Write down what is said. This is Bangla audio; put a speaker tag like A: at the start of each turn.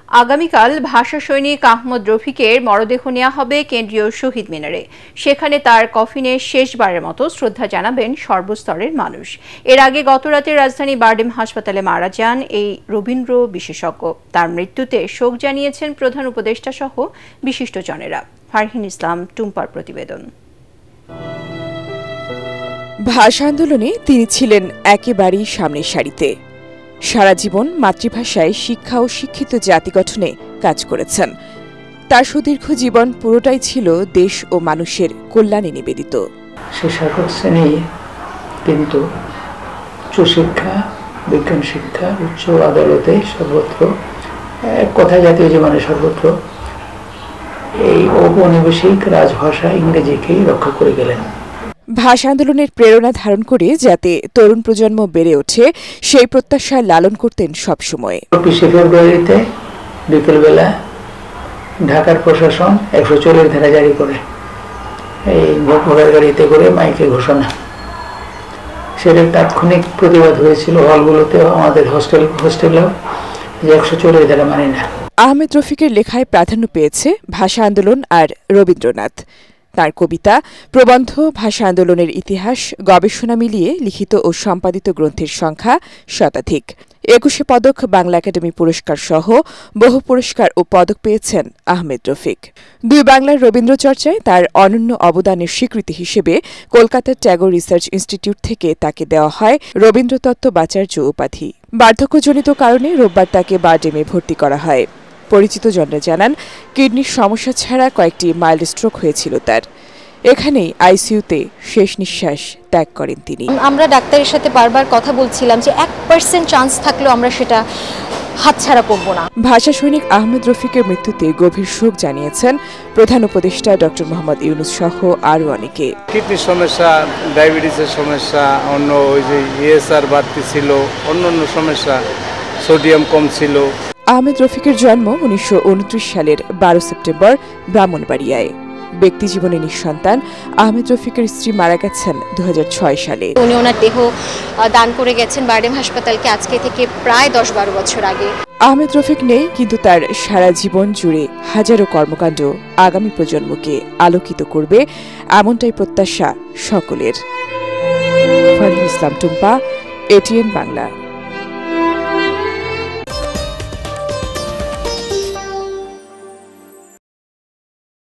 A: আগামীকাল ভাষা সৈনিক আহমদ রফিকের মরদেহ নেওয়া হবে কেন্দ্রীয় শহীদ মিনারে। সেখানে তার কফিনে শেষবারের মতো শ্রদ্ধা জানাবেন সর্বস্তরের মানুষ। এর আগে গতরাতে রাজধানী বারডেম হাসপাতালে মারা যান এই রবীন্দ্র বিশেষজ্ঞ। তার মৃত্যুতে শোক জানিয়েছেন প্রধান উপদেষ্টা সহ বিশিষ্টজনেরা। ফারহিন ইসলাম টুম্পার প্রতিবেদন।
B: ভাষা আন্দোলনে তিনি ছিলেন একেবারেই সামনের সারিতে। সারা জীবন মাতৃভাষায় শিক্ষা ও শিক্ষিত জাতি গঠনে কাজ করেছেন। তার সুদীর্ঘ জীবন পুরোটাই ছিল দেশ ও মানুষের কল্যাণে নিবেদিত।
C: সে সরকার শ্রেণী কিন্তু উচ্চশিক্ষা, বিজ্ঞান শিক্ষা, উচ্চ আদালতে সর্বত্র, এক কথায় জাতীয় জীবনে সর্বত্র এই ঔপনিবেশিক রাজভাষা ইংরেজিকেই রক্ষা করে গেলেন।
B: ভাষা আন্দোলনের প্রেরণা ধারণ করে যাতে তরুণ প্রজন্ম বেড়ে ওঠে সেই প্রত্যাশা লালন করতেন সবসময়।
C: 25 ফেব্রুয়ারিতে বিকেলবেলা ঢাকার প্রশাসন 140 ধারা জারি করে, এই ভোটার গাড়িতে করে মাইকে ঘোষণা। সেটার তাৎক্ষণিক প্রতিবাদ হয়েছিল হলগুলোতে, আমাদের হোস্টেলেও, যে 140 ধারা মানি না।
B: আহমেদ রফিকের লেখায় প্রাধান্য পেয়েছে ভাষা আন্দোলন আর রবীন্দ্রনাথ। তার কবিতা, প্রবন্ধ, ভাষা আন্দোলনের ইতিহাস, গবেষণা মিলিয়ে লিখিত ও সম্পাদিত গ্রন্থের সংখ্যা শতাধিক। 21 পদক, বাংলা একাডেমি পুরস্কার সহ বহু পুরস্কার ও পদক পেয়েছেন আহমেদ রফিক। দুই বাংলার রবীন্দ্র চর্চায় তার অনন্য অবদানের স্বীকৃতি হিসেবে কলকাতার ট্যাগর রিসার্চ ইনস্টিটিউট থেকে তাকে দেওয়া হয় রবীন্দ্রতত্ত্ব বাচার্য উপাধি। বার্ধক্যজনিত কারণে রোববার তাকে বারডেমে ভর্তি করা হয়। পরিচিতজনরা জানান, কিডনির সমস্যা ছাড়া কয়েকটি মাইল্ড স্ট্রোক হয়েছিল তার। এখানেই আইসিইউতে শেষ নিঃশ্বাস ত্যাগ করেন তিনি।
D: আমরা ডাক্তারের সাথে বারবার কথা বলছিলাম যে 1% চান্স থাকলেও আমরা সেটা হাতছাড়া করব না।
B: ভাষা সৈনিক আহমেদ রফিকের মৃত্যুতে গভীর শোক জানিয়েছেন প্রধান উপদেষ্টা ডক্টর মোহাম্মদ ইউনূস সহ আরও অনেকে।
E: কিডনির সমস্যা, ডায়াবেটিসের সমস্যা, অন্য ওই যে ইএসআর বাড়তি ছিল, অন্যান্য সমস্যা, সোডিয়াম কম ছিল।
B: আহমেদ রফিকের জন্ম 1929 সালের 12 সেপ্টেম্বর ব্রাহ্মণবাড়িয়ায়। ব্যক্তিজীবনে নিঃসন্তান, আহমেদ রফিকের স্ত্রী মারা গেছেন 2006 সালে।
D: উনি ওনার দেহ দান করে গেছেন বারডেম হাসপাতালকে আজকে থেকে প্রায় 10-12 বছর আগে।
B: আহমেদ রফিক নেই, কিন্তু তার সারা জীবন জুড়ে হাজারো কর্মকাণ্ড আগামী প্রজন্মকে আলোকিত করবে, এমনটাই প্রত্যাশা সকলের। ফারহিন ইসলাম টুম্পা, এটিএন বাংলা।